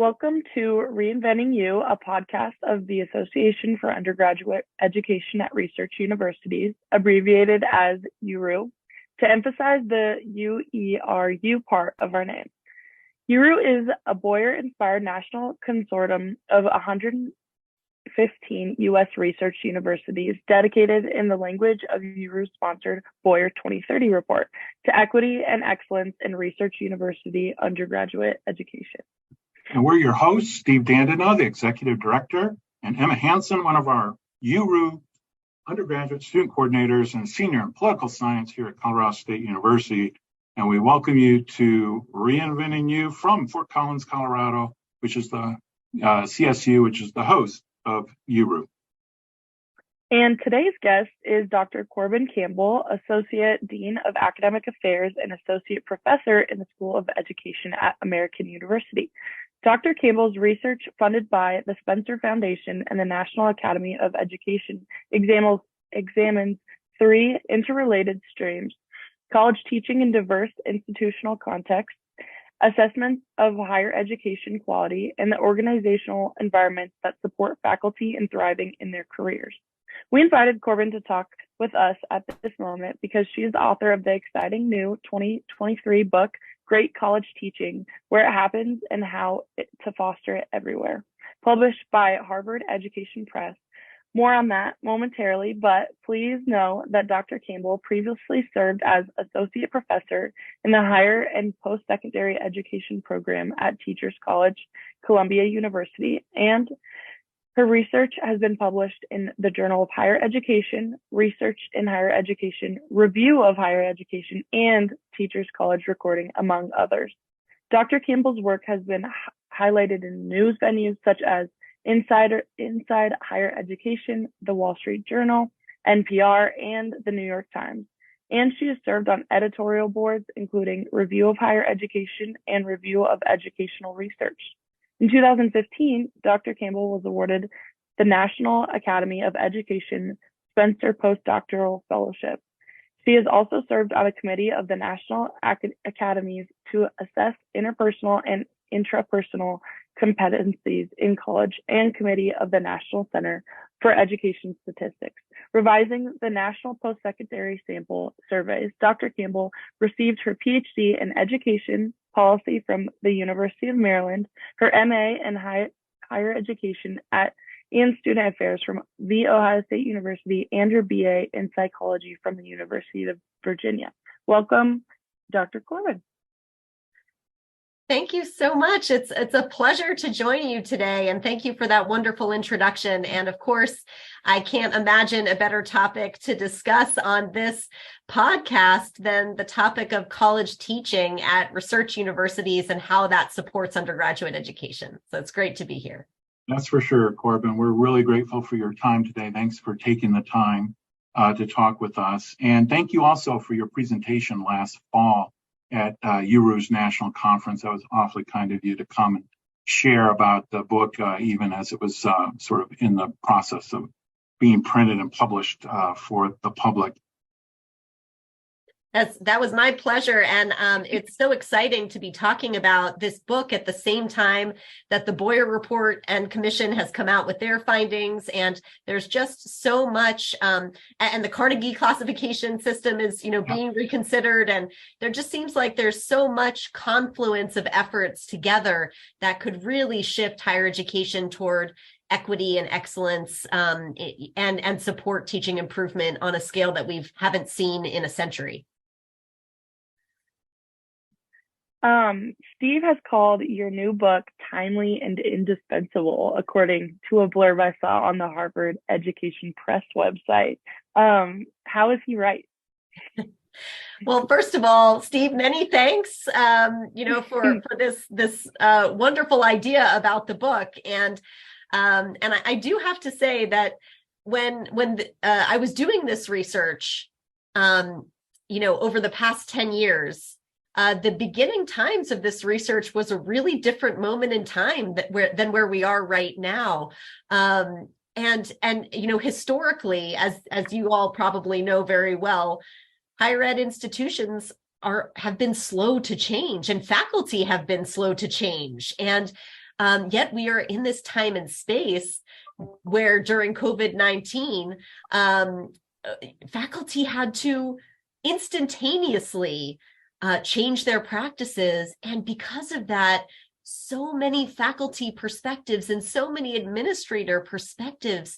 Welcome to Reinventing You, a podcast of the Association for Undergraduate Education at Research Universities, abbreviated as URU, to emphasize the UERU part of our name. URU is a Boyer-inspired national consortium of 115 U.S. research universities dedicated in the language of URU-sponsored Boyer 2030 report to equity and excellence in research university undergraduate education. And we're your hosts, Steve Dandaneau, the Executive Director, and Emma Hanson, one of our URU undergraduate student coordinators and senior in political science here at Colorado State University. And we welcome you to Reinventing You from Fort Collins, Colorado, which is the CSU, which is the host of URU. And today's guest is Dr. Corbin Campbell, Associate Dean of Academic Affairs and Associate Professor in the School of Education at American University. Dr. Campbell's research, funded by the Spencer Foundation and the National Academy of Education, examines three interrelated streams: college teaching in diverse institutional contexts, assessments of higher education quality, and the organizational environments that support faculty in thriving in their careers. We invited Corbin to talk with us at this moment because she is the author of the exciting new 2023 book, Great College Teaching, Where It Happens and How to Foster It Everywhere, published by Harvard Education Press. More on that momentarily, but please know that Dr. Campbell previously served as Associate Professor in the Higher and Post-Secondary Education Program at Teachers College, Columbia University, and her research has been published in the Journal of Higher Education, Research in Higher Education, Review of Higher Education, and Teachers College Recording, among others. Dr. Campbell's work has been highlighted in news venues such as Inside Higher Education, The Wall Street Journal, NPR, and the New York Times. And she has served on editorial boards, including Review of Higher Education and Review of Educational Research. In 2015, Dr. Campbell was awarded the National Academy of Education Spencer Postdoctoral Fellowship. She has also served on a committee of the National Academies to assess interpersonal and intrapersonal competencies in college and committee of the National Center for Education Statistics. Revising the National Post-Secondary Sample Surveys, Dr. Campbell received her PhD in Education Policy from the University of Maryland, her MA in Higher Education and Student Affairs from The Ohio State University, and her BA in Psychology from the University of Virginia. Welcome, Dr. Corbin. Thank you so much. It's a pleasure to join you today, and thank you for that wonderful introduction. And of course, I can't imagine a better topic to discuss on this podcast than the topic of college teaching at research universities and how that supports undergraduate education. So it's great to be here. That's for sure, Corbin. We're really grateful for your time today. Thanks for taking the time to talk with us. And thank you also for your presentation last fall at URU's national conference. That was awfully kind of you to come and share about the book, even as it was sort of in the process of being printed and published for the public. That was my pleasure. And it's so exciting to be talking about this book at the same time that the Boyer Report and Commission has come out with their findings. And there's just so much, and the Carnegie classification system is, being reconsidered. And there just seems like there's so much confluence of efforts together that could really shift higher education toward equity and excellence, and support teaching improvement on a scale that we haven't seen in a century. Steve has called your new book timely and indispensable, according to a blurb I saw on the Harvard Education Press website. How is he right? Well, first of all, Steve, many thanks, for this wonderful idea about the book. And I do have to say that when I was doing this research, over the past 10 years, the beginning times of this research was a really different moment in time than where we are right now. And historically, as you all probably know very well, higher ed institutions have been slow to change, and faculty have been slow to change. And Yet we are in this time and space where during COVID-19, faculty had to instantaneously change their practices. And because of that, so many faculty perspectives and so many administrator perspectives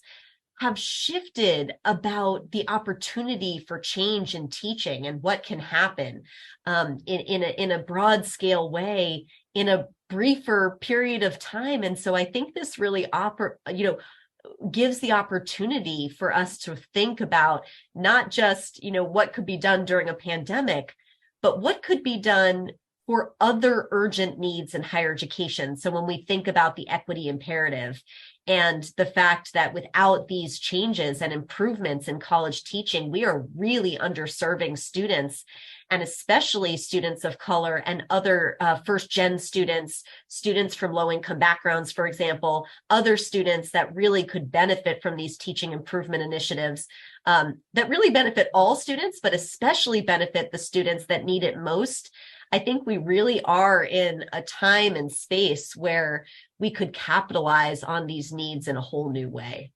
have shifted about the opportunity for change in teaching and what can happen in a broad scale way in a briefer period of time. And so I think this really gives the opportunity for us to think about not just, what could be done during a pandemic, but what could be done for other urgent needs in higher education. So when we think about the equity imperative and the fact that without these changes and improvements in college teaching, we are really underserving students, and especially students of color and other first-gen students, students from low-income backgrounds, for example, other students that really could benefit from these teaching improvement initiatives that really benefit all students, but especially benefit the students that need it most. I think we really are in a time and space where we could capitalize on these needs in a whole new way.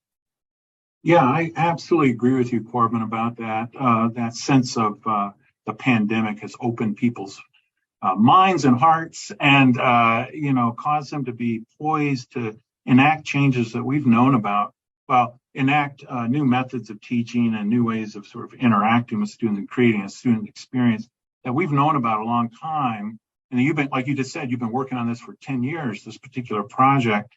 Yeah, I absolutely agree with you, Corbin, about that. That sense of the pandemic has opened people's minds and hearts and, caused them to be poised to enact changes that we've known about. Well, enact new methods of teaching and new ways of sort of interacting with students and creating a student experience that we've known about a long time. And you've been, like you just said, you've been working on this for 10 years, this particular project.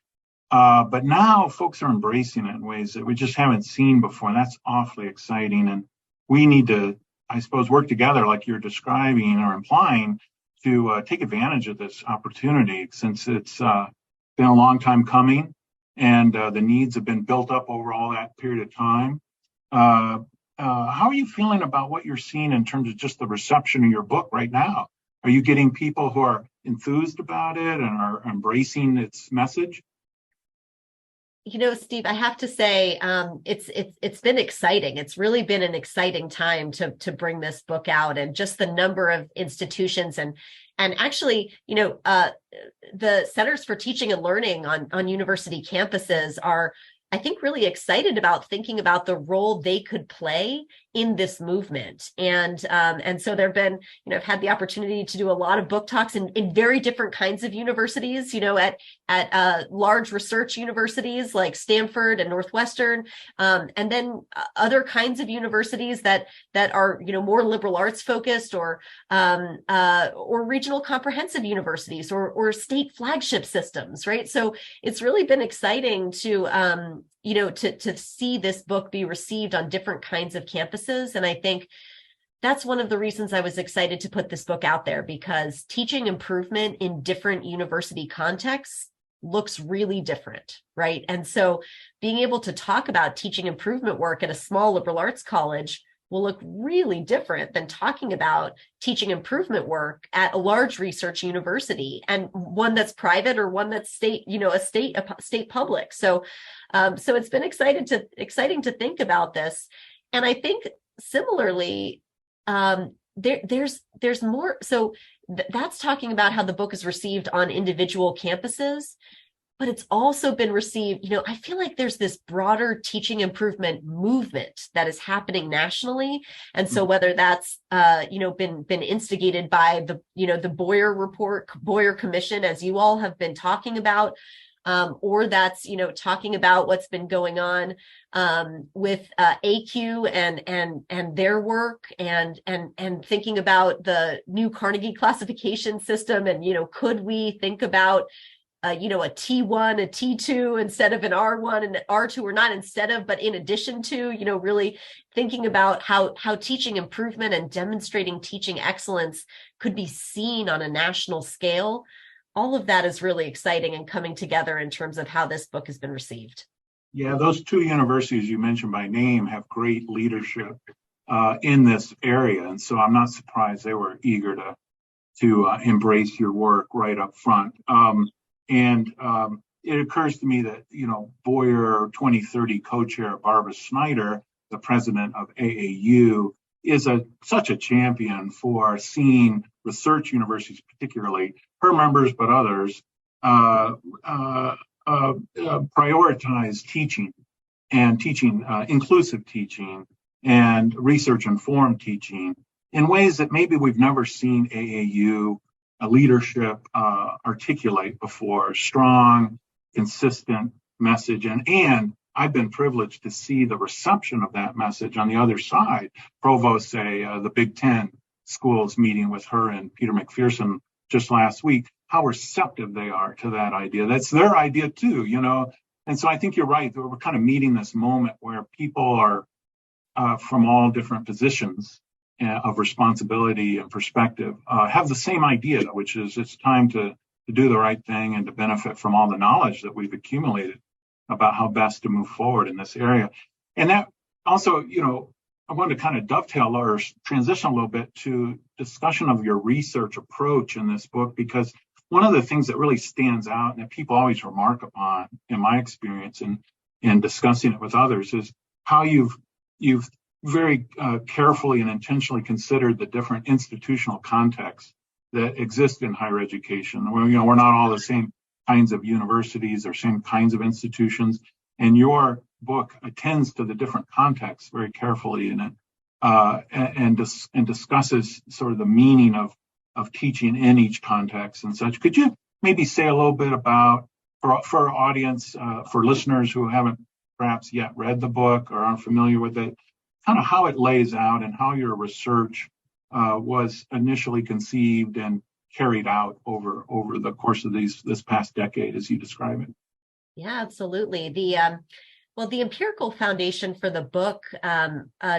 But now folks are embracing it in ways that we just haven't seen before. And that's awfully exciting. And we need to, I suppose, work together like you're describing or implying to take advantage of this opportunity, since it's been a long time coming and the needs have been built up over all that period of time. How are you feeling about what you're seeing in terms of just the reception of your book right now? Are you getting people who are enthused about it and are embracing its message? Steve, I have to say, it's been exciting. It's really been an exciting time to bring this book out, and just the number of institutions and actually, the Centers for Teaching and Learning on university campuses are, I think, really excited about thinking about the role they could play in this movement. And so there've been, I've had the opportunity to do a lot of book talks in very different kinds of universities, at large research universities like Stanford and Northwestern, and then other kinds of universities that are, more liberal arts focused, or regional comprehensive universities, or state flagship systems, right? So it's really been exciting to see this book be received on different kinds of campuses. And I think that's one of the reasons I was excited to put this book out there, because teaching improvement in different university contexts looks really different, right? And so being able to talk about teaching improvement work at a small liberal arts college will look really different than talking about teaching improvement work at a large research university, and one that's private or one that's state, a state public. So it's been exciting to think about this. And I think similarly, there's more. So that's talking about how the book is received on individual campuses, but it's also been received, I feel like there's this broader teaching improvement movement that is happening nationally. And so whether that's, been instigated by the Boyer report, Boyer Commission, as you all have been talking about, or that's, talking about what's been going on with AQ and their work, and thinking about the new Carnegie classification system, and, could we think about a T1, a T2 instead of an R1 and R2, or not instead of, but in addition to, really thinking about how teaching improvement and demonstrating teaching excellence could be seen on a national scale. All of that is really exciting and coming together in terms of how this book has been received. Yeah, those two universities you mentioned by name have great leadership in this area. And so I'm not surprised they were eager to embrace your work right up front. It occurs to me that, Boyer 2030 co-chair Barbara Snyder, the president of AAU, is such a champion for seeing research universities, particularly her members, but others, uh, uh, prioritize teaching and teaching, inclusive teaching and research informed teaching in ways that maybe we've never seen AAU leadership articulate before. Strong, consistent message. And I've been privileged to see the reception of that message on the other side. Provost say the Big Ten schools meeting with her and Peter McPherson just last week, how receptive they are to that idea. That's their idea too, you know. And so I think you're right. We're kind of meeting this moment where people are from all different positions of responsibility and perspective have the same idea, which is it's time to do the right thing and to benefit from all the knowledge that we've accumulated about how best to move forward in this area. And that also, you know, I wanted to kind of dovetail or transition a little bit to discussion of your research approach in this book, because one of the things that really stands out and that people always remark upon in my experience in discussing it with others is how you've very carefully and intentionally considered the different institutional contexts that exist in higher education. We're not all the same kinds of universities or same kinds of institutions, and your book attends to the different contexts very carefully in it, and discusses sort of the meaning of teaching in each context and such. Could you maybe say a little bit about, for our audience, for listeners who haven't perhaps yet read the book or aren't familiar with it, kind of how it lays out and how your research was initially conceived and carried out over the course of this past decade, as you describe it? Yeah, absolutely. The empirical foundation for the book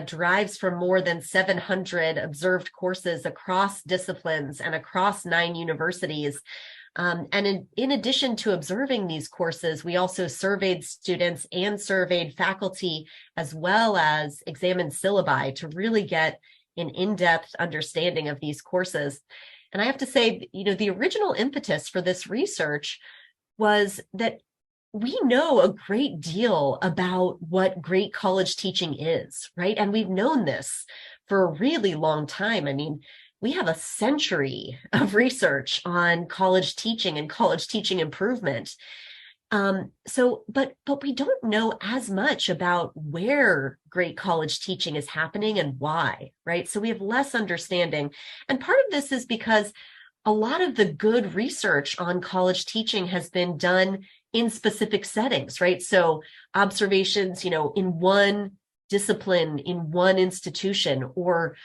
derives from more than 700 observed courses across disciplines and across 9 universities. And in addition to observing these courses, we also surveyed students and surveyed faculty, as well as examined syllabi to really get an in-depth understanding of these courses. And I have to say, you know, the original impetus for this research was that we know a great deal about what great college teaching is, right? And we've known this for a really long time. I mean, we have a century of research on college teaching and college teaching improvement. But we don't know as much about where great college teaching is happening and why, right? So we have less understanding. And part of this is because a lot of the good research on college teaching has been done in specific settings, right? So observations, you know, in one discipline, in one institution, or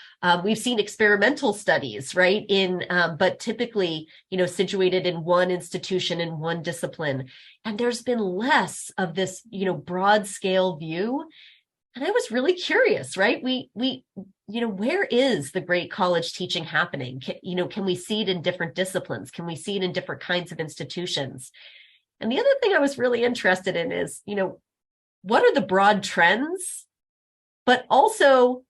we've seen experimental studies, right? But typically, you know, situated in one institution, in one discipline. And there's been less of this, you know, broad scale view. And I was really curious, right? You know, where is the great college teaching happening? Can we see it in different disciplines? Can we see it in different kinds of institutions? And the other thing I was really interested in is, you know, what are the broad trends? But also,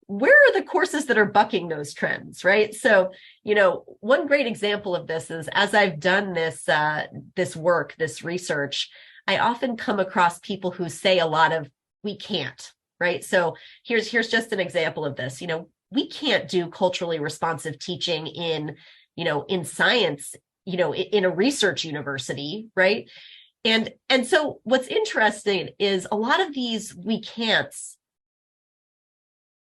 where are the courses that are bucking those trends, right? So, you know, one great example of this is, as I've done this work, this research, I often come across people who say a lot of, we can't, right? So here's just an example of this. You know, we can't do culturally responsive teaching in science, you know, in a research university, right? And so what's interesting is a lot of these we can'ts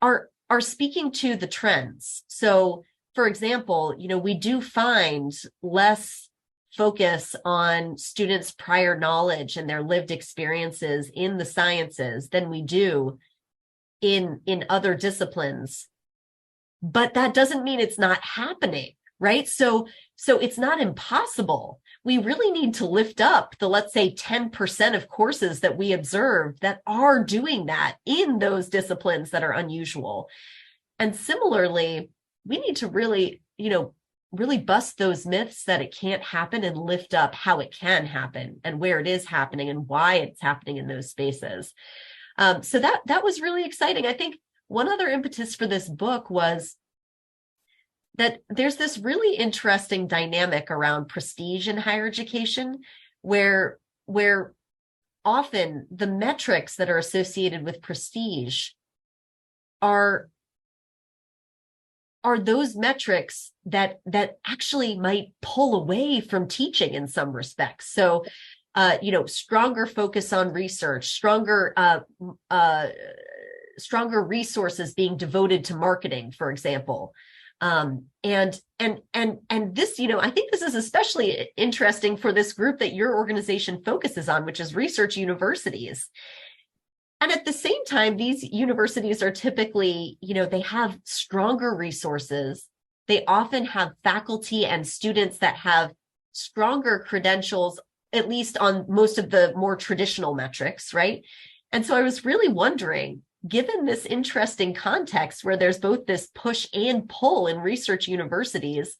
are speaking to the trends. So, for example, you know, we do find less focus on students' prior knowledge and their lived experiences in the sciences than we do in other disciplines. But that doesn't mean it's not happening, right? So it's not impossible. We really need to lift up the, let's say, 10% of courses that we observe that are doing that in those disciplines that are unusual. And similarly, we need to really, you know, really bust those myths that it can't happen and lift up how it can happen and where it is happening and why it's happening in those spaces. So that was really exciting. I think one other impetus for this book was that there's this really interesting dynamic around prestige in higher education, where often the metrics that are associated with prestige are are those metrics that actually might pull away from teaching in some respects. So, stronger focus on research, stronger resources being devoted to marketing, for example. And this, I think this is especially interesting for this group that your organization focuses on, which is research universities. And at the same time, these universities are typically, they have stronger resources. They often have faculty and students that have stronger credentials, at least on most of the more traditional metrics, right? And so I was really wondering, given this interesting context where there's both this push and pull in research universities,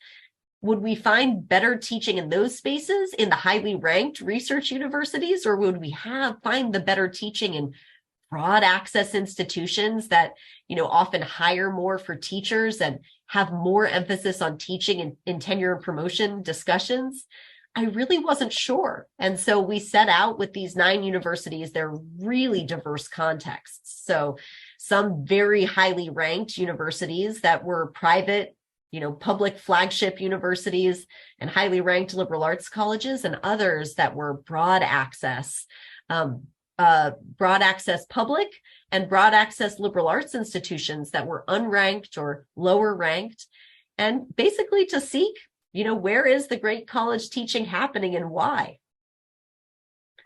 would we find better teaching in those spaces in the highly ranked research universities, or would we find the better teaching in broad access institutions that, often hire more for teachers and have more emphasis on teaching in tenure and promotion discussions? I really wasn't sure. And so we set out with these 9 universities. They're really diverse contexts. So some very highly ranked universities that were private, public flagship universities and highly ranked liberal arts colleges, and others that were broad access public and broad access liberal arts institutions that were unranked or lower ranked, and basically to seek, where is the great college teaching happening and why?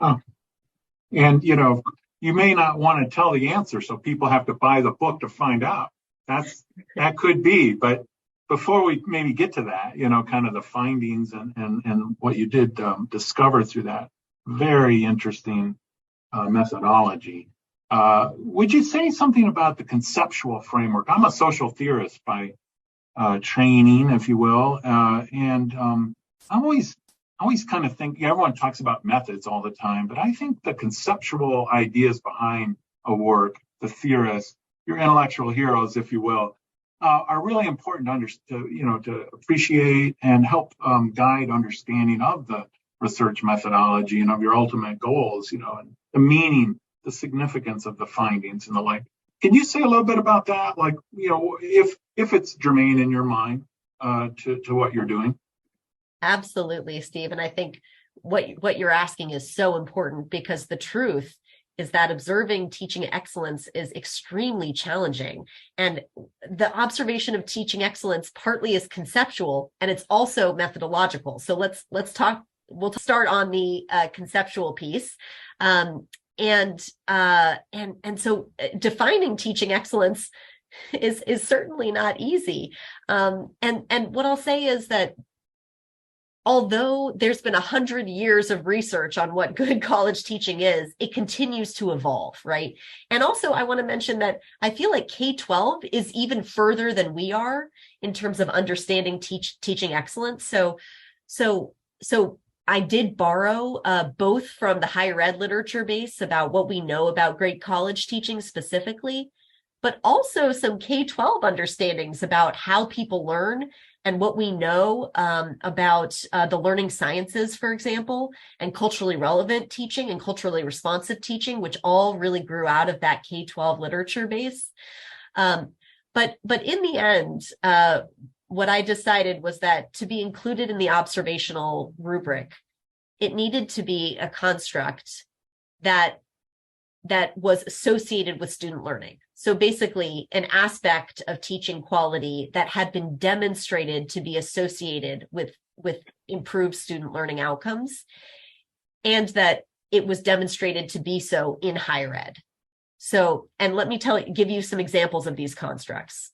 Oh. And, you may not want to tell the answer, so people have to buy the book to find out. That could be, but before we maybe get to that, kind of the findings and what you did discover through that very interesting methodology. Would you say something about the conceptual framework? I'm a social theorist by training, if you will, and I always kind of think, everyone talks about methods all the time, but I think the conceptual ideas behind a work, the theorists, your intellectual heroes, if you will, are really important to appreciate and help guide understanding of the research methodology and of your ultimate goals, and the meaning, the significance of the findings and the like. Can you say a little bit about that? Like, if it's germane in your mind to what you're doing? Absolutely, Steve. And I think what you're asking is so important, because the truth is that observing teaching excellence is extremely challenging. And the observation of teaching excellence partly is conceptual, and it's also methodological. So let's talk. We'll start on the conceptual piece. And so defining teaching excellence is certainly not easy. And what I'll say is that although there's been 100 years of research on what good college teaching is, it continues to evolve, right? And also I want to mention that I feel like K-12 is even further than we are in terms of understanding teaching excellence. So I did borrow both from the higher ed literature base about what we know about great college teaching specifically, but also some K-12 understandings about how people learn and what we know about the learning sciences, for example, and culturally relevant teaching and culturally responsive teaching, which all really grew out of that K-12 literature base. But in the end, what I decided was that to be included in the observational rubric, it needed to be a construct that was associated with student learning. So basically an aspect of teaching quality that had been demonstrated to be associated with improved student learning outcomes, and that it was demonstrated to be so in higher ed. So, and let me give you some examples of these constructs.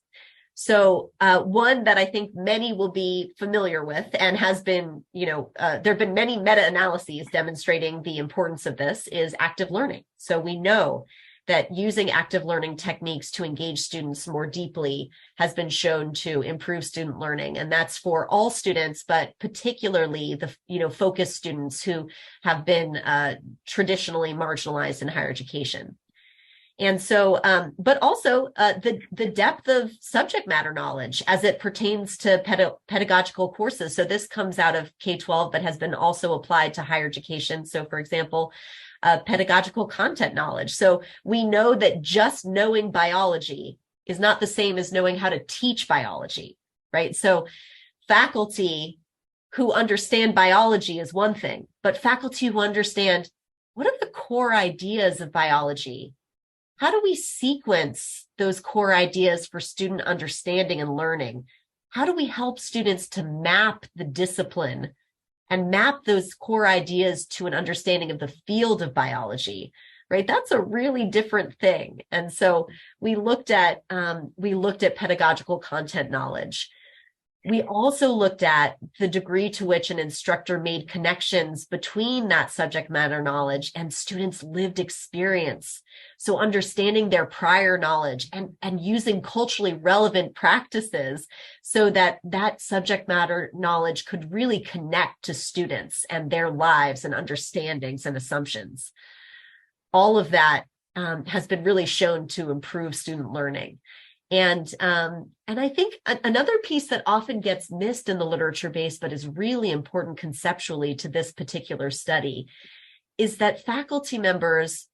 So one that I think many will be familiar with and has been, there have been many meta-analyses demonstrating the importance of this is active learning. So we know that using active learning techniques to engage students more deeply has been shown to improve student learning. And that's for all students, but particularly the, focused students who have been traditionally marginalized in higher education. And so, but also the depth of subject matter knowledge as it pertains to pedagogical courses. So this comes out of K-12, but has been also applied to higher education. So for example, pedagogical content knowledge. So we know that just knowing biology is not the same as knowing how to teach biology, right? So faculty who understand biology is one thing, but faculty who understand what are the core ideas of biology? How do we sequence those core ideas for student understanding and learning? How do we help students to map the discipline and map those core ideas to an understanding of the field of biology, right? That's a really different thing. And so we looked at pedagogical content knowledge. We also looked at the degree to which an instructor made connections between that subject matter knowledge and students' lived experience. So understanding their prior knowledge and using culturally relevant practices so that that subject matter knowledge could really connect to students and their lives and understandings and assumptions. All of that has been really shown to improve student learning. And I think another piece that often gets missed in the literature base, but is really important conceptually to this particular study, is that faculty members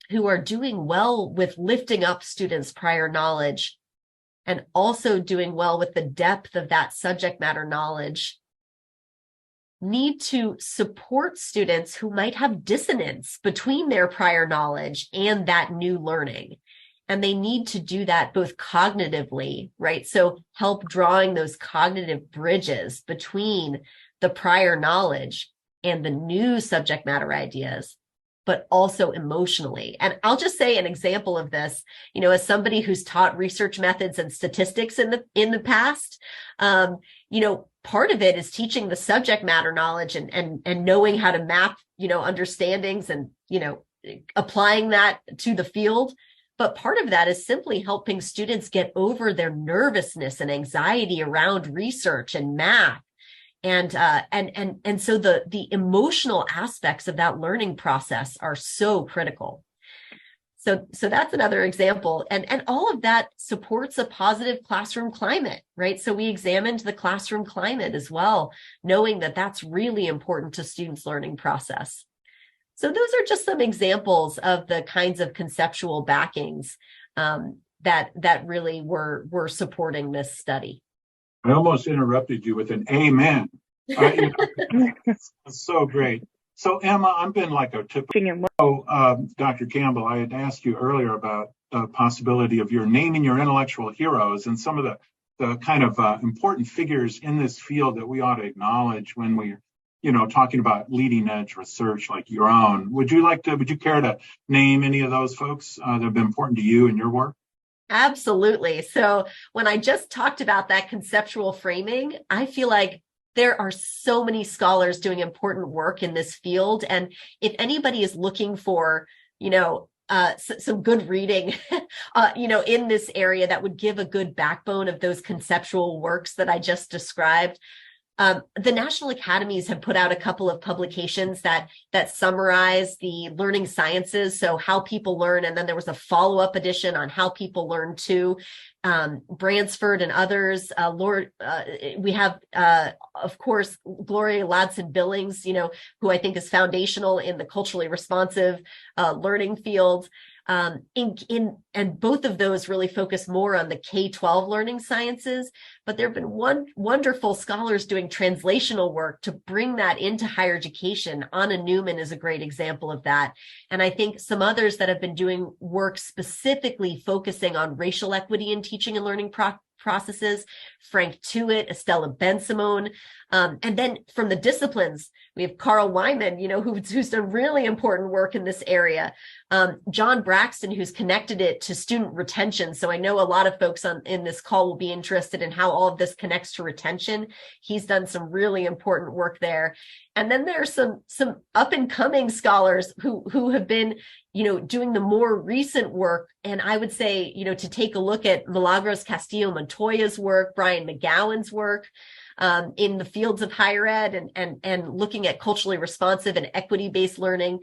who are doing well with lifting up students' prior knowledge and also doing well with the depth of that subject matter knowledge need to support students who might have dissonance between their prior knowledge and that new learning. And they need to do that both cognitively, right? So help drawing those cognitive bridges between the prior knowledge and the new subject matter ideas, but also emotionally. And I'll just say an example of this, as somebody who's taught research methods and statistics in the past, part of it is teaching the subject matter knowledge and knowing how to map, understandings and, applying that to the field. But part of that is simply helping students get over their nervousness and anxiety around research and math. And so the emotional aspects of that learning process are so critical. So that's another example. And all of that supports a positive classroom climate, right? So we examined the classroom climate as well, knowing that that's really important to students' learning process. So those are just some examples of the kinds of conceptual backings that really were supporting this study. I almost interrupted you with an amen. It's so great. So Emma, I've been like a typical. Dr. Campbell, I had asked you earlier about the possibility of your naming your intellectual heroes and some of the kind of important figures in this field that we ought to acknowledge when we're talking about leading edge research like your own. Would you care to name any of those folks that have been important to you in your work? Absolutely. So when I just talked about that conceptual framing, I feel like there are so many scholars doing important work in this field. And if anybody is looking for, some good reading, in this area that would give a good backbone of those conceptual works that I just described, the National Academies have put out a couple of publications that summarize the learning sciences, so how people learn, and then there was a follow-up edition on how people learn too. Bransford and others. We have, of course, Gloria Ladson-Billings, who I think is foundational in the culturally responsive learning field. And both of those really focus more on the K-12 learning sciences, but there have been wonderful scholars doing translational work to bring that into higher education. Anna Newman is a great example of that. And I think some others that have been doing work specifically focusing on racial equity in teaching and learning processes, Frank Tuitt, Estella Ben-Simone. And then from the disciplines, we have Carl Wyman, who's done really important work in this area. John Braxton, who's connected it to student retention. So I know a lot of folks in this call will be interested in how all of this connects to retention. He's done some really important work there. And then there's some up and coming scholars who have been, doing the more recent work. And I would say, to take a look at Milagros Castillo Montoya's work, Brian McGowan's work, in the fields of higher ed and looking at culturally responsive and equity-based learning.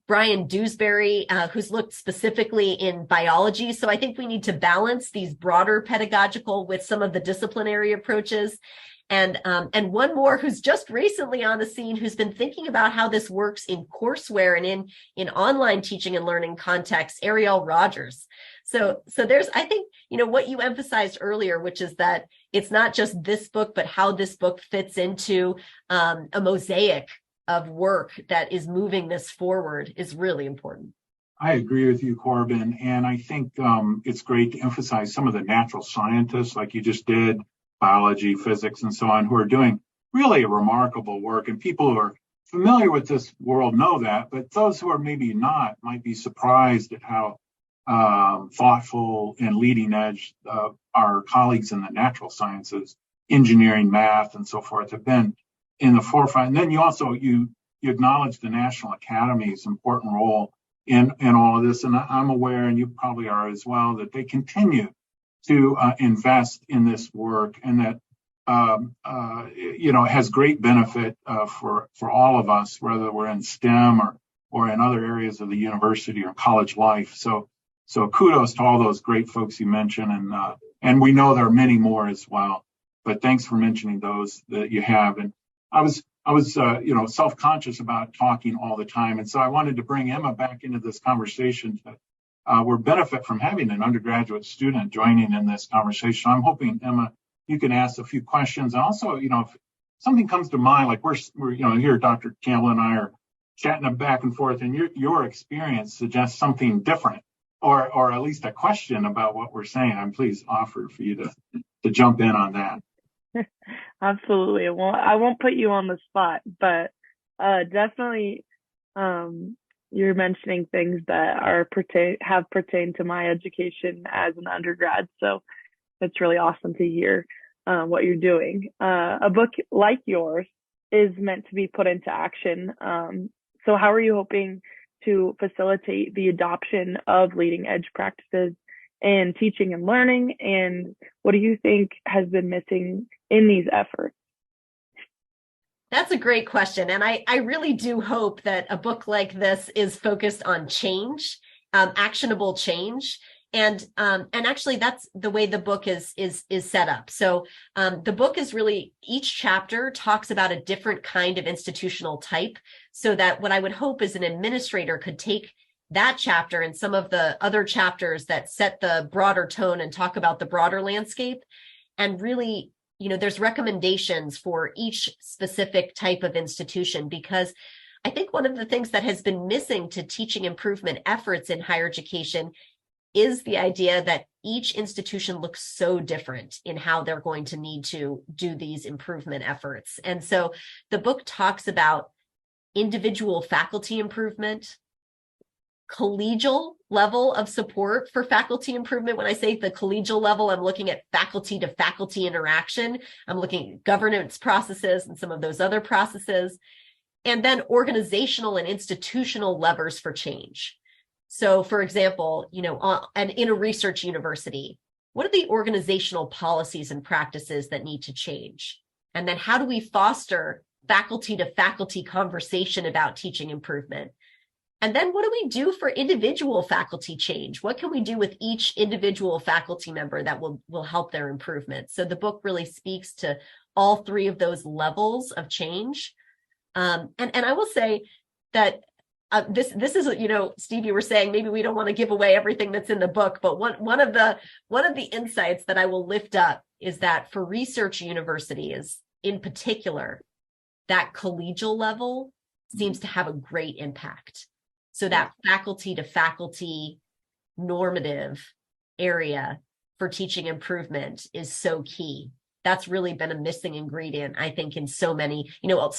Brian Dewsbury, who's looked specifically in biology. So I think we need to balance these broader pedagogical with some of the disciplinary approaches. And one more who's just recently on the scene, who's been thinking about how this works in courseware and in online teaching and learning contexts, Ariel Rogers. So there's, I think, what you emphasized earlier, which is that it's not just this book, but how this book fits into a mosaic of work that is moving this forward is really important. I agree with you, Corbin. And I think it's great to emphasize some of the natural scientists, like you just did, biology, physics, and so on, who are doing really remarkable work. And people who are familiar with this world know that, but those who are maybe not might be surprised at how thoughtful and leading edge our colleagues in the natural sciences, engineering, math, and so forth have been in the forefront. And then you acknowledge the National Academy's important role in all of this. And I'm aware, and you probably are as well, that they continue to invest in this work, and that has great benefit for all of us, whether we're in STEM or in other areas of the university or college life. So kudos to all those great folks you mentioned, and we know there are many more as well. But thanks for mentioning those that you have. And I was self-conscious about talking all the time, and so I wanted to bring Emma back into this conversation. We're benefit from having an undergraduate student joining in this conversation. I'm hoping, Emma, you can ask a few questions. And also, if something comes to mind, like we're here, Dr. Campbell and I are chatting back and forth, and your experience suggests something different, or at least a question about what we're saying, I'm please offer for you to jump in on that. Absolutely. Well, I won't put you on the spot, but definitely you're mentioning things that have pertained to my education as an undergrad. So it's really awesome to hear what you're doing. A book like yours is meant to be put into action. So how are you hoping to facilitate the adoption of leading edge practices in teaching and learning? And what do you think has been missing in these efforts? That's a great question. And I really do hope that a book like this is focused on change, actionable change. And actually that's the way the book is set up. So the book is really, each chapter talks about a different kind of institutional type, so that what I would hope is an administrator could take that chapter and some of the other chapters that set the broader tone and talk about the broader landscape, and really, there's recommendations for each specific type of institution, because I think one of the things that has been missing to teaching improvement efforts in higher education is the idea that each institution looks so different in how they're going to need to do these improvement efforts. And so the book talks about individual faculty improvement, collegial level of support for faculty improvement. When I say the collegial level, I'm looking at faculty to faculty interaction. I'm looking at governance processes and some of those other processes. And then organizational and institutional levers for change. So for example, and in a research university, what are the organizational policies and practices that need to change? And then how do we foster faculty to faculty conversation about teaching improvement? And then what do we do for individual faculty change? What can we do with each individual faculty member that will help their improvement? So the book really speaks to all three of those levels of change. And I will say that this is, Steve, you were saying maybe we don't want to give away everything that's in the book, but one of the insights that I will lift up is that for research universities in particular, that collegial level seems to have a great impact. So that faculty to faculty normative area for teaching improvement is so key. That's really been a missing ingredient, I think, in so many,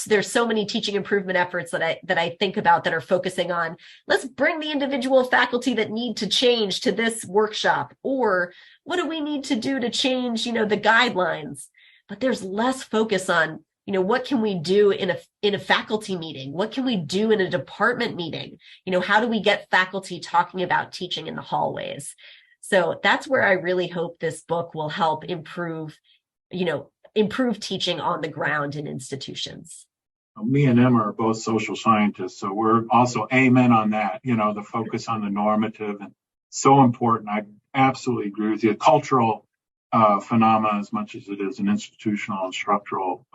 there's so many teaching improvement efforts that I think about that are focusing on, let's bring the individual faculty that need to change to this workshop, or what do we need to do to change, the guidelines? But there's less focus on, what can we do in a faculty meeting? What can we do in a department meeting? How do we get faculty talking about teaching in the hallways? So that's where I really hope this book will help improve teaching on the ground in institutions. Me and Emma are both social scientists, so we're also amen on that, the focus on the normative, and so important. I absolutely agree with you. Cultural phenomena as much as it is an institutional and structural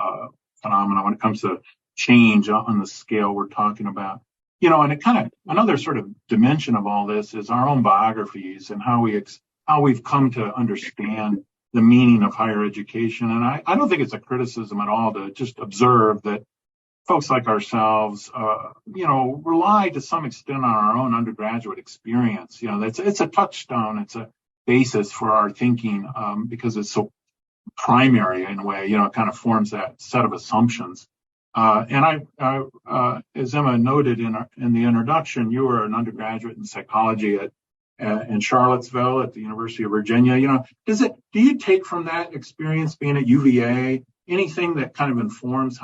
phenomena when it comes to change on the scale we're talking about. And it kind of another sort of dimension of all this is our own biographies and how we've come to understand the meaning of higher education. And I don't think it's a criticism at all to just observe that folks like ourselves, rely to some extent on our own undergraduate experience. It's a touchstone. It's a basis for our thinking because it's so primary in a way. It kind of forms that set of assumptions. And as Emma noted in the introduction, you were an undergraduate in psychology in Charlottesville at the University of Virginia. Do you take from that experience being at UVA anything that kind of informs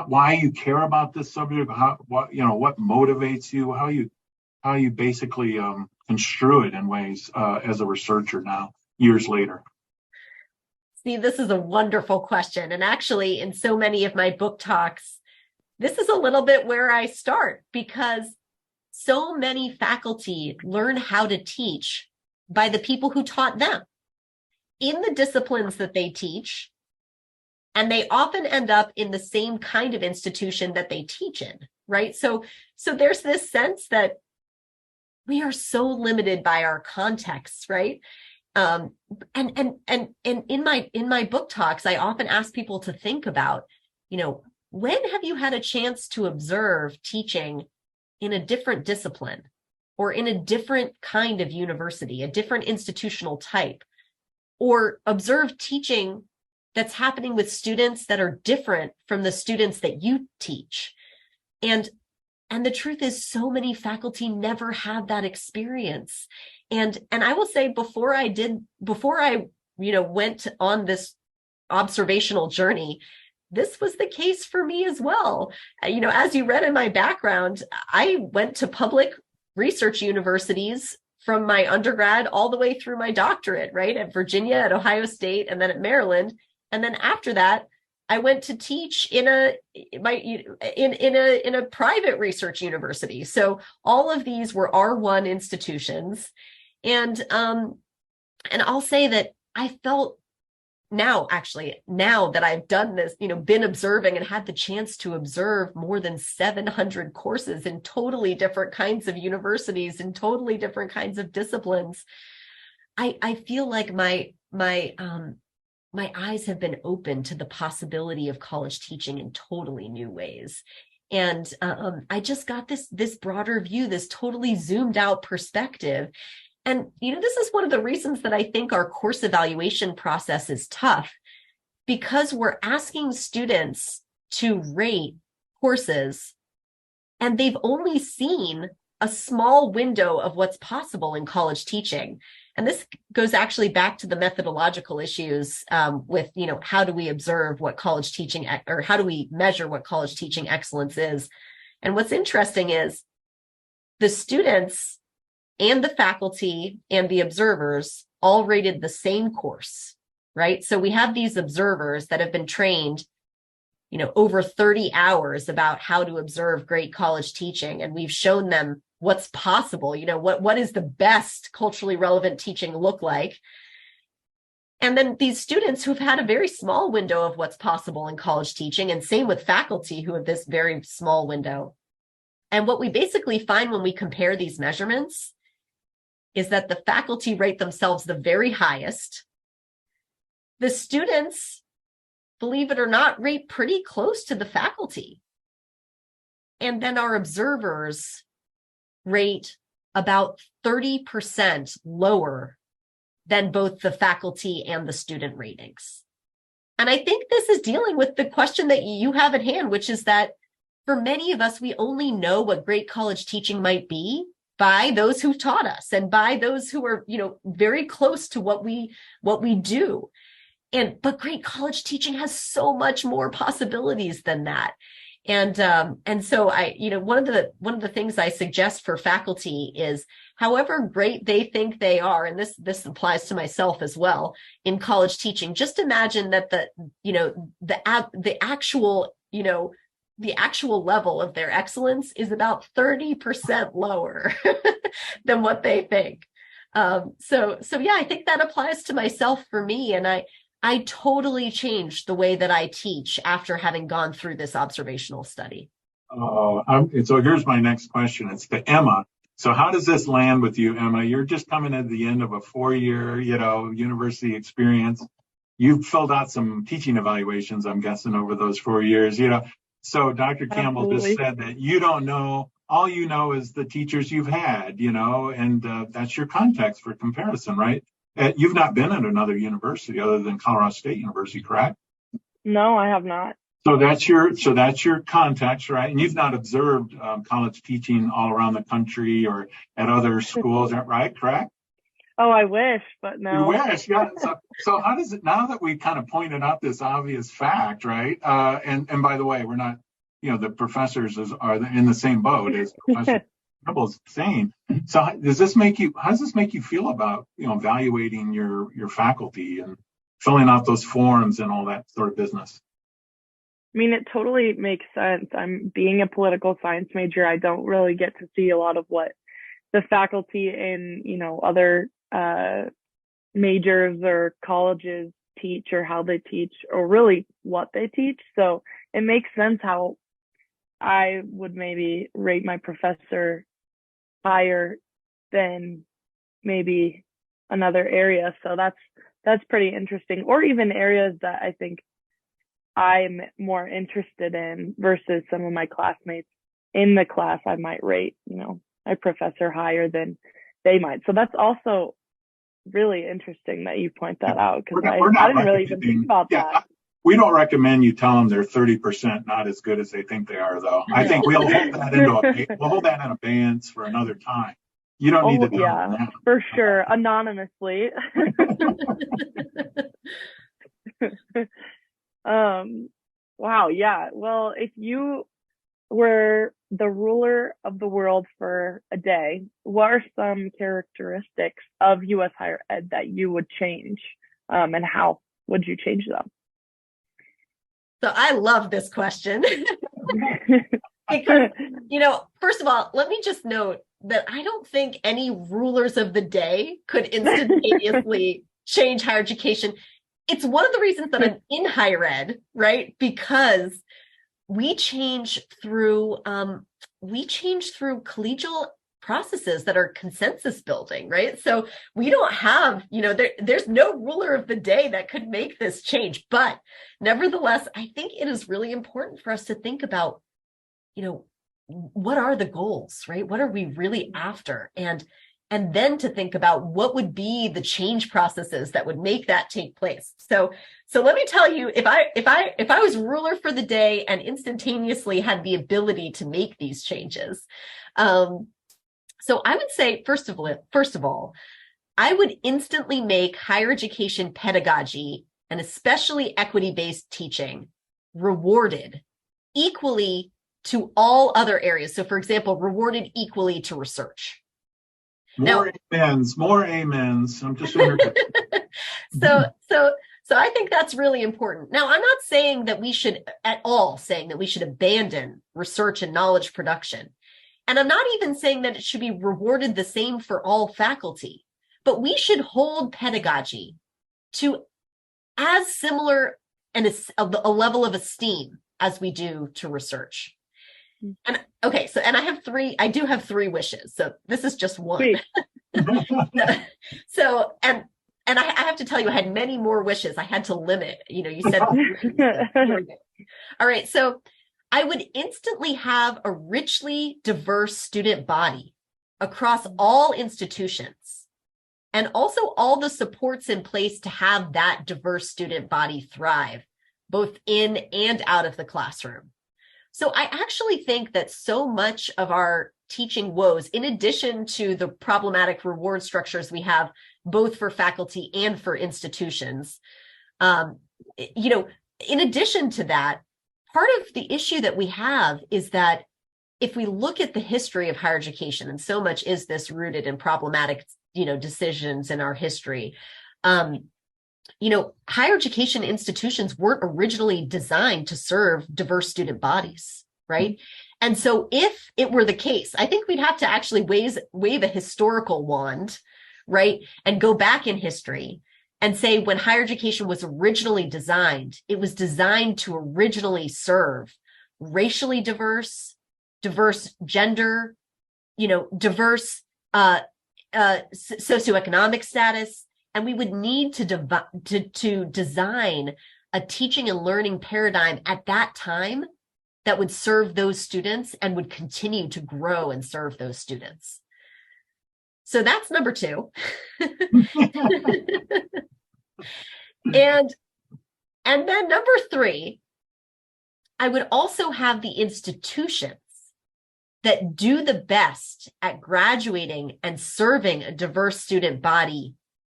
why you care about this subject? What motivates you? How you basically construe it in ways as a researcher now, years later? Steve, this is a wonderful question. And actually, in so many of my book talks, this is a little bit where I start, because so many faculty learn how to teach by the people who taught them in the disciplines that they teach. And they often end up in the same kind of institution that they teach in, right? So there's this sense that we are so limited by our contexts, right? And in my book talks, I often ask people to think about, when have you had a chance to observe teaching in a different discipline or in a different kind of university, a different institutional type, or observe teaching that's happening with students that are different from the students that you teach? And the truth is, so many faculty never had that experience. And I will say, before I went on this observational journey, this was the case for me as well. As you read in my background, I went to public research universities from my undergrad all the way through my doctorate, right? At Virginia, at Ohio State, and then at Maryland. And then after that, I went to teach in a private research university. So all of these were R1 institutions. And I'll say that I felt now that I've done this, been observing and had the chance to observe more than 700 courses in totally different kinds of universities and totally different kinds of disciplines, I feel like my eyes have been open to the possibility of college teaching in totally new ways. And I just got this broader view, this totally zoomed out perspective. And, this is one of the reasons that I think our course evaluation process is tough, because we're asking students to rate courses and they've only seen a small window of what's possible in college teaching. And this goes actually back to the methodological issues with, how do we observe what college teaching, or how do we measure what college teaching excellence is? And what's interesting is the students and the faculty and the observers all rated the same course, right? So we have these observers that have been trained, over 30 hours about how to observe great college teaching. And we've shown them what's possible, what is the best culturally relevant teaching look like? And then these students who've had a very small window of what's possible in college teaching, and same with faculty who have this very small window. And what we basically find when we compare these measurements is that the faculty rate themselves the very highest. The students, believe it or not, rate pretty close to the faculty. And then our observers rate about 30% lower than both the faculty and the student ratings. And I think this is dealing with the question that you have at hand, which is that for many of us, we only know what great college teaching might be by those who taught us and by those who are, very close to what we do. But great college teaching has so much more possibilities than that. And so one of the things I suggest for faculty is, however great they think they are, and this applies to myself as well in college teaching, just imagine that the actual level of their excellence is about 30% lower than what they think. So yeah, I think that applies to myself for me. And I totally changed the way that I teach after having gone through this observational study. So here's my next question. It's to Emma. So how does this land with you, Emma? You're just coming at the end of a 4-year, university experience. You've filled out some teaching evaluations, I'm guessing, over those 4 years, So Dr. Campbell just said that you don't know, all you know is the teachers you've had, and that's your context for comparison, right? You've not been at another university other than Colorado State University, correct? No, I have not. So that's your context, right? And you've not observed college teaching all around the country or at other schools, right? Correct? Oh, I wish, but no. You wish, yeah. So how does it, now that we kind of pointed out this obvious fact, right? And by the way, we're not, the professors are in the same boat as Professor Campbell's saying. So how does this make you feel about, evaluating your faculty and filling out those forms and all that sort of business? I mean, it totally makes sense. I'm being a political science major. I don't really get to see a lot of what the faculty in, other majors or colleges teach or how they teach or really what they teach. So it makes sense how I would maybe rate my professor higher than maybe another area. So that's pretty interesting. Or even areas that I think I'm more interested in versus some of my classmates in the class. I might rate, my professor higher than they might. So that's also really interesting that you point that out, because I didn't really even think about that. We don't recommend you tell them they're 30% not as good as they think they are, though. I think we'll hold that in abeyance for another time. You don't need to tell them that. For sure, anonymously. Wow, yeah. Well, if you were the ruler of the world for a day, what are some characteristics of U.S. higher ed that you would change, and how would you change them? So I love this question because, first of all, let me just note that I don't think any rulers of the day could instantaneously change higher education. It's one of the reasons that I'm in higher ed, right? Because we change through collegial processes that are consensus building, right? So we don't have, there's no ruler of the day that could make this change. But nevertheless, I think it is really important for us to think about, what are the goals, right? What are we really after? And then to think about what would be the change processes that would make that take place. So let me tell you, if I was ruler for the day and instantaneously had the ability to make these changes, so I would say, first of all, I would instantly make higher education pedagogy and especially equity-based teaching rewarded equally to all other areas. So for example, rewarded equally to research. More amens. I'm just So I think that's really important. Now, I'm not saying that we should abandon research and knowledge production. And I'm not even saying that it should be rewarded the same for all faculty, but we should hold pedagogy to as similar and a level of esteem as we do to research. And okay, I do have 3 wishes. So this is just one. So, and I have to tell you, I had many more wishes. I had to limit, you said. All right. So I would instantly have a richly diverse student body across all institutions, and also all the supports in place to have that diverse student body thrive, both in and out of the classroom. So I actually think that so much of our teaching woes, in addition to the problematic reward structures we have, both for faculty and for institutions, in addition to that, part of the issue that we have is that if we look at the history of higher education, and so much is this rooted in problematic, decisions in our history, higher education institutions weren't originally designed to serve diverse student bodies, right? And so if it were the case, I think we'd have to actually wave a historical wand, right? And go back in history and say when higher education was originally designed, it was designed to originally serve racially diverse, diverse gender, diverse socioeconomic status, and we would need to design a teaching and learning paradigm at that time that would serve those students and would continue to grow and serve those students. So that's number two. And then number three, I would also have the institutions that do the best at graduating and serving a diverse student body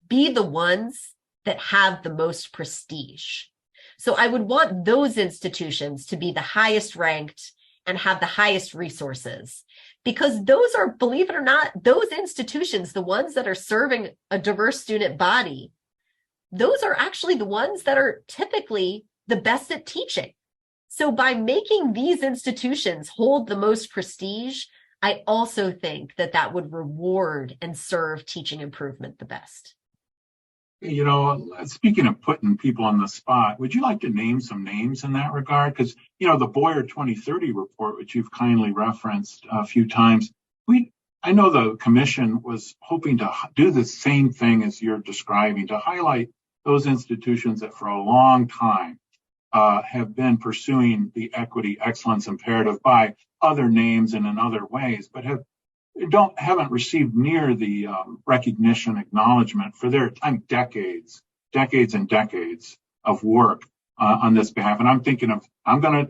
be the ones that have the most prestige. So I would want those institutions to be the highest ranked and have the highest resources, because those are, believe it or not, those institutions, the ones that are serving a diverse student body, those are actually the ones that are typically the best at teaching. So by making these institutions hold the most prestige, I also think that that would reward and serve teaching improvement the best. Speaking of putting people on the spot, would you like to name some names in that regard? Because, the Boyer 2030 report, which you've kindly referenced a few times, I know the commission was hoping to do the same thing as you're describing, to highlight those institutions that for a long time have been pursuing the equity excellence imperative by other names and in other ways, but haven't received near the recognition, acknowledgement for their decades and decades of work on this behalf. And I'm thinking of, I'm gonna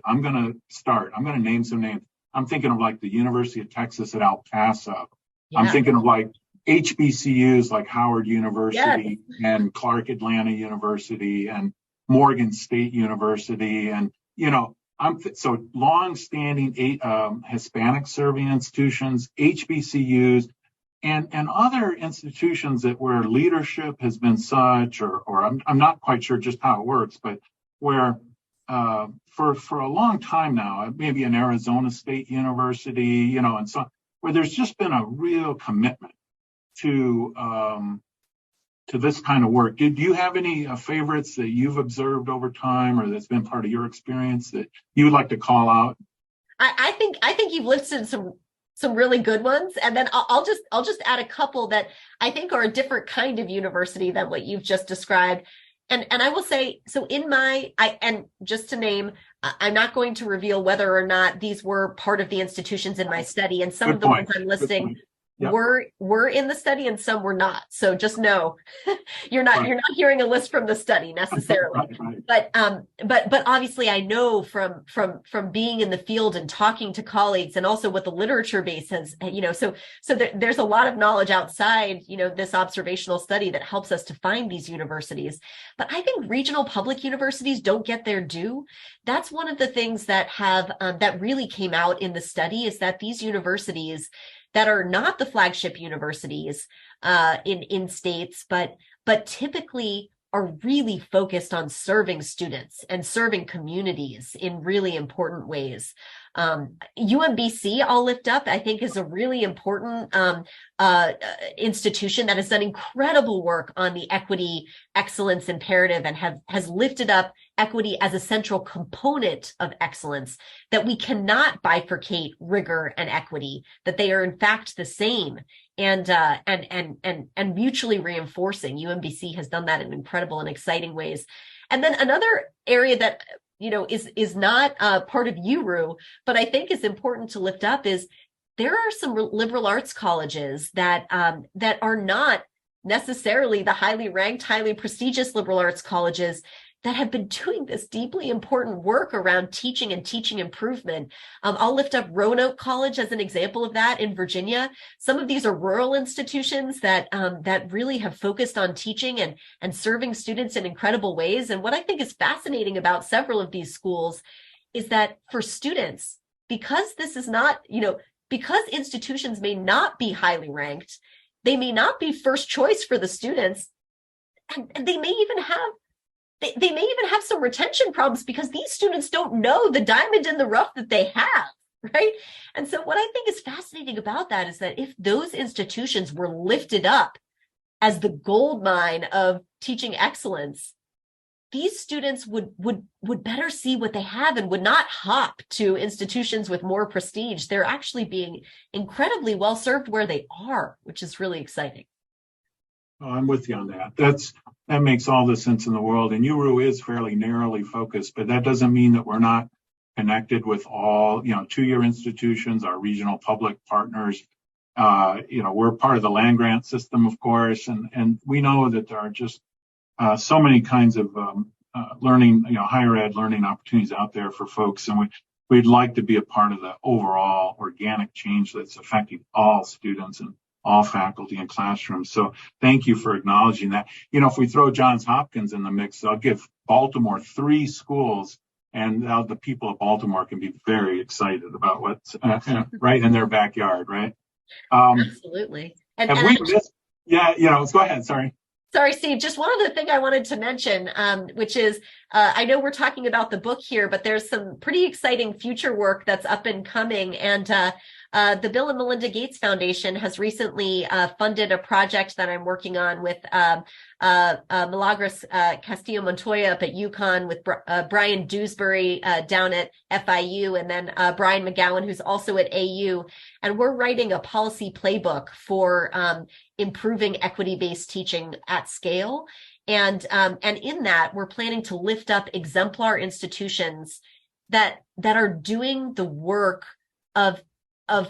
name some names. I'm thinking of like the University of Texas at El Paso. Yeah. I'm thinking of like HBCUs like Howard University and Clark Atlanta University and Morgan State University, and so long-standing Hispanic serving institutions, HBCUs, and other institutions that where leadership has been such, or I'm not quite sure just how it works, but where for a long time now, maybe an Arizona State University, and so where there's just been a real commitment to this kind of work. Do you have any favorites that you've observed over time, or that's been part of your experience that you would like to call out? I think you've listed some really good ones, and then I'll just add a couple that I think are a different kind of university than what you've just described. And I will say, so and just to name, I'm not going to reveal whether or not these were part of the institutions in my study, and some of the ones I'm listing Yep. were in the study and some were not. So just know you're not hearing a list from the study necessarily. Right. But obviously I know from being in the field and talking to colleagues, and also what the literature base has, so there's a lot of knowledge outside, this observational study that helps us to find these universities. But I think regional public universities don't get their due. That's one of the things that have that really came out in the study, is that these universities that are not the flagship universities in states, but typically are really focused on serving students and serving communities in really important ways. UMBC, I'll lift up, I think is a really important institution that has done incredible work on the equity excellence imperative and has lifted up equity as a central component of excellence, that we cannot bifurcate rigor and equity, that they are in fact the same and mutually reinforcing. UMBC has done that in incredible and exciting ways. And then another area that is not part of URU, but I think is important to lift up, is there are some liberal arts colleges that are not necessarily the highly ranked, highly prestigious liberal arts colleges that have been doing this deeply important work around teaching and teaching improvement. I'll lift up Roanoke College as an example of that in Virginia. Some of these are rural institutions that really have focused on teaching and serving students in incredible ways. And what I think is fascinating about several of these schools is that for students, because this is not, because institutions may not be highly ranked, they may not be first choice for the students, and they may even have some retention problems because these students don't know the diamond in the rough that they have, right? And so what I think is fascinating about that is that if those institutions were lifted up as the gold mine of teaching excellence, these students would better see what they have and would not hop to institutions with more prestige. They're actually being incredibly well served where they are, which is really exciting. Oh, I'm with you on that. That makes all the sense in the world. And URU is fairly narrowly focused, but that doesn't mean that we're not connected with all, two-year institutions, our regional public partners. We're part of the land grant system, of course, and we know that there are just so many kinds of learning, higher ed learning opportunities out there for folks, and we'd like to be a part of the overall organic change that's affecting all students and all faculty and classrooms. So thank you for acknowledging that. If we throw Johns Hopkins in the mix, I'll give Baltimore 3 schools, and the people of Baltimore can be very excited about what's right in their backyard, right? Absolutely. And have we missed? Yeah, go ahead. Sorry, Steve, just one other thing I wanted to mention, which is, I know we're talking about the book here, but there's some pretty exciting future work that's up and coming. And the Bill and Melinda Gates Foundation has recently funded a project that I'm working on with Milagros Castillo Montoya up at UConn, with Brian Dewsbury down at FIU, and then Brian McGowan, who's also at AU. And we're writing a policy playbook for improving equity-based teaching at scale. And in that, we're planning to lift up exemplar institutions that are doing the work of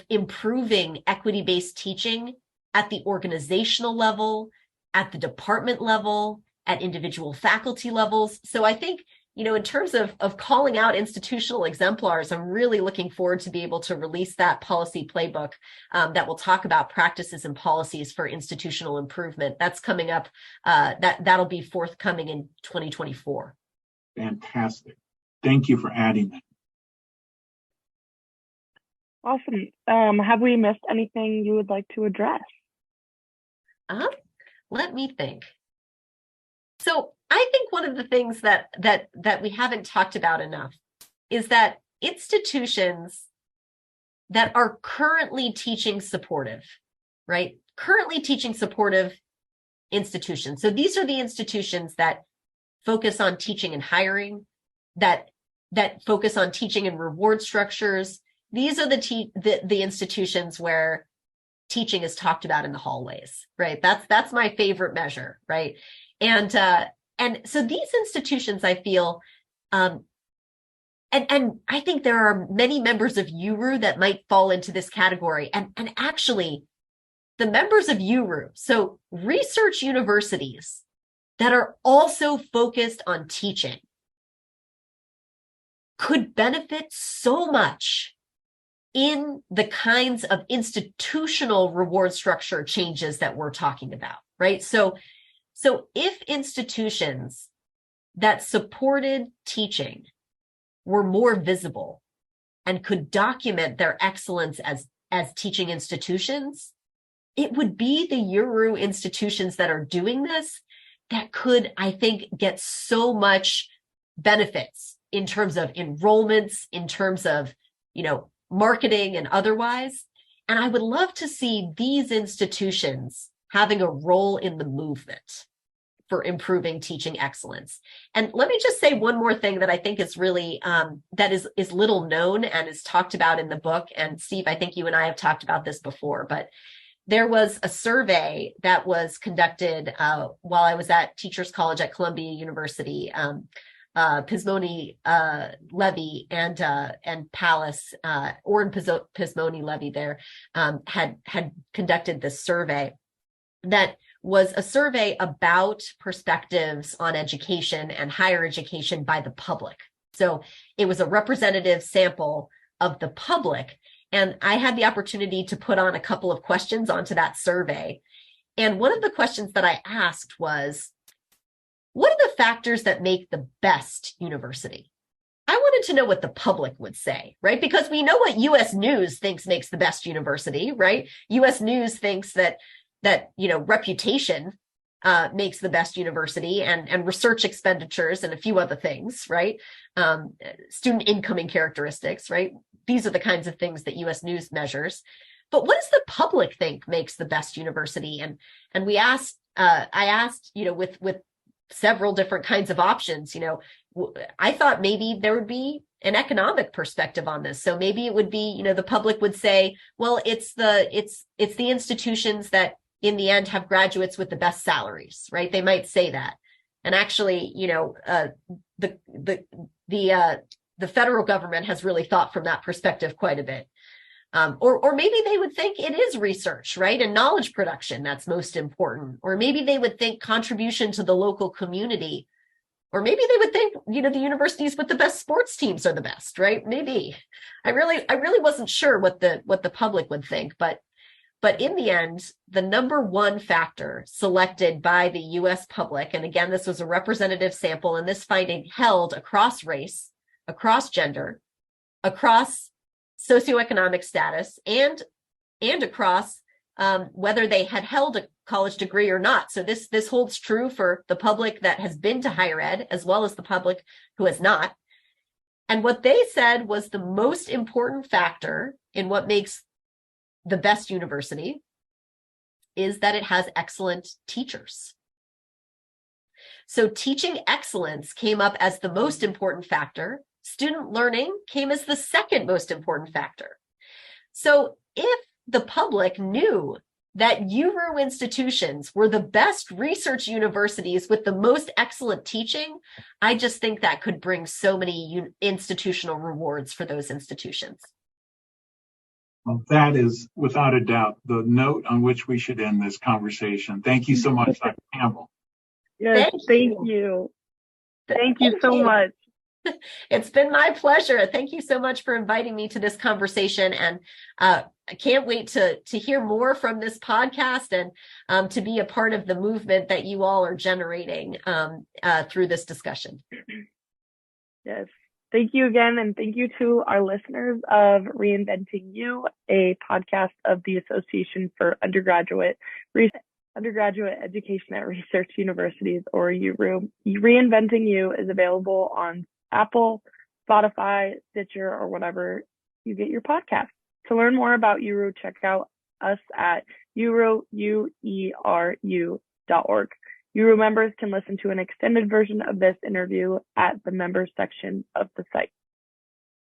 improving equity-based teaching at the organizational level, at the department level, at individual faculty levels. So I think, in terms of calling out institutional exemplars, I'm really looking forward to be able to release that policy playbook that will talk about practices and policies for institutional improvement. That's coming up. That'll be forthcoming in 2024. Fantastic. Thank you for adding that. Awesome. Have we missed anything you would like to address? Let me think. So I think one of the things that we haven't talked about enough is that institutions that are currently teaching supportive, right? Currently teaching supportive institutions. So these are the institutions that focus on teaching and hiring, that focus on teaching and reward structures. These are the institutions where teaching is talked about in the hallways, right? That's my favorite measure, right? And so these institutions, I feel, and I think there are many members of URU that might fall into this category. And actually, the members of URU, so research universities that are also focused on teaching, could benefit so much in the kinds of institutional reward structure changes that we're talking about, right? So if institutions that supported teaching were more visible and could document their excellence as teaching institutions, it would be the URU institutions that are doing this that could, I think, get so much benefits in terms of enrollments, in terms of, marketing and otherwise. And I would love to see these institutions having a role in the movement for improving teaching excellence. And let me just say one more thing that I think is really, that is little known and is talked about in the book. And Steve, I think you and I have talked about this before, but there was a survey that was conducted while I was at Teachers College at Columbia University. Pismoni Levy and Palace, Orrin Pismoni Levy there had conducted this survey that was a survey about perspectives on education and higher education by the public. So it was a representative sample of the public. And I had the opportunity to put on a couple of questions onto that survey. And one of the questions that I asked was, what are the factors that make the best university? I wanted to know what the public would say, right? Because we know what U.S. News thinks makes the best university, right? U.S. News thinks that reputation makes the best university, and research expenditures and a few other things, right? Student incoming characteristics, right? These are the kinds of things that U.S. News measures. But what does the public think makes the best university? And we asked I asked, with several different kinds of options, I thought maybe there would be an economic perspective on this. So maybe it would be, the public would say, well, it's the institutions that in the end have graduates with the best salaries, right? They might say that. And actually, the federal government has really thought from that perspective quite a bit. Or maybe they would think it is research, right? And knowledge production that's most important. Or maybe they would think contribution to the local community. Or maybe they would think, the universities with the best sports teams are the best, right? Maybe. I really wasn't sure what the public would think, but in the end, the number one factor selected by the US public, and again, this was a representative sample, and this finding held across race, across gender, across socioeconomic status, and across whether they had held a college degree or not. So this holds true for the public that has been to higher ed, as well as the public who has not. And what they said was the most important factor in what makes the best university is that it has excellent teachers. So teaching excellence came up as the most important factor. Student learning came as the second most important factor. So if the public knew that URU institutions were the best research universities with the most excellent teaching, I just think that could bring so many institutional rewards for those institutions. Well, that is, without a doubt, the note on which we should end this conversation. Thank you so much, Dr. Campbell. Yes, thank you. Thank you so much. It's been my pleasure. Thank you so much for inviting me to this conversation. And I can't wait to hear more from this podcast and to be a part of the movement that you all are generating through this discussion. Yes. Thank you again. And thank you to our listeners of Reinventing You, a podcast of the Association for Undergraduate Education at Research Universities, or URU. Reinventing You is available on Apple, Spotify, Stitcher, or whatever you get your podcast. To learn more about URU, check out us at URU.org. URU members can listen to an extended version of this interview at the members section of the site.